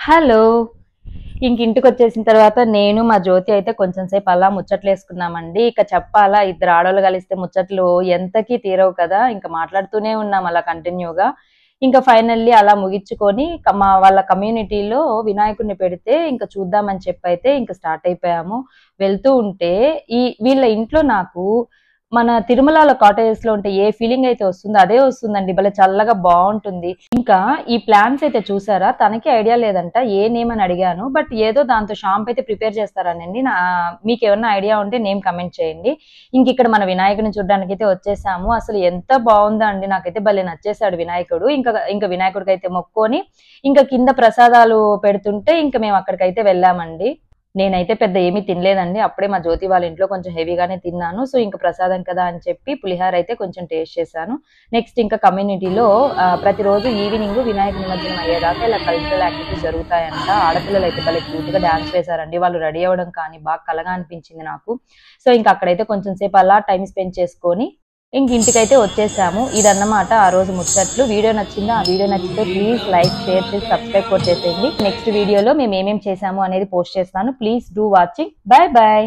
Hello! ఇంకింటికొచ్చేసిన తర్వాత నేను, మా జ్యోతి అయితే కొంచెం సేపు అలా ముచ్చట్లేసుకున్నామండి. ఇక చెప్పాలా ఇద్దరు ఆడోళ్ళు కలిస్తే ముచ్చట్లు ఎంతకి తీరవు కదా! ఇంక మాట్లాడుతూనే ఉన్నాం అలా కంటిన్యూగా. ఇంక ఫైనల్లీ అలా ముగిచ్చుకొని మా వాళ్ళ కమ్యూనిటీలో వినాయకుడిని పెడితే ఇంక చూద్దామని చెప్పైతే ఇంక స్టార్ట్ అయిపోయాము. వెళ్తూ ఉంటే వీళ్ళ ఇంట్లో నాకు మన తిరుమలలో కాటేజెస్‌లో ఉంటే ఏ ఫీలింగ్ అయితే వస్తుందో అదే వస్తుందండి. భలే చల్లగా బావుంటుంది. ఇంకా ఈ ప్లాన్స్ అయితే చూసారా? తనకి ఐడియా లేదంట. ఏ నేమ్ అని అడిగాను. బట్ ఏదో దాంతో షాంప్ అయితే ప్రిపేర్ చేస్తారనండి. మీకేమన్నా ఐడియా ఉంటే నేమ్ కమెంట్ చేయండి. ఇంకిక్కడ మన వినాయకుడిని చూడ్డానికైతే వచ్చేసాము. అసలు ఎంత బావుందో అండి. నాకైతే భలే నచ్చేసాడు వినాయకుడు. ఇంక వినాయకుడికైతే మొక్కుకొని, ఇంక కింద ప్రసాదాలు పెడుతుంటే ఇంక మేము అక్కడికైతే వెళ్ళామండి. నేనైతే పెద్ద ఏమీ తినలేదండి. అప్పుడే మా జ్యోతి వాళ్ళ ఇంట్లో కొంచెం హెవీగానే తిన్నాను. సో, ఇంక ప్రసాదం కదా అని చెప్పి పులిహోర అయితే కొంచెం టేస్ట్ చేశాను. నెక్స్ట్ ఇంకా కమ్యూనిటీలో ప్రతిరోజు ఈవినింగ్ వినాయక నిమజ్జనం అయ్యేదాకా ఇలా కల్చరల్ యాక్టివిటీస్ జరుగుతాయంట. ఆడపిల్లలైతే భలే క్యూట్‌గా డాన్స్ వేశారండి. వాళ్ళు రెడీ అవ్వడం కానీ బాగా కళగా అనిపించింది నాకు. సో, ఇంక అక్కడైతే కొంచెం సేపు అలా టైమ్ స్పెండ్ చేసుకొని ఇంటికైతే వచ్చేసాము. ఇదన్నమాట ఆ రోజు ముచ్చట్లు. వీడియో నచ్చిందా? ఆ వీడియో నచ్చితే ప్లీజ్ లైక్, షేర్ చేసి సబ్స్క్రైబ్ కూడా చేసేయండి. నెక్స్ట్ వీడియోలో మేము ఏమేం చేసాము అనేది పోస్ట్ చేస్తాను. Please do watching. By by.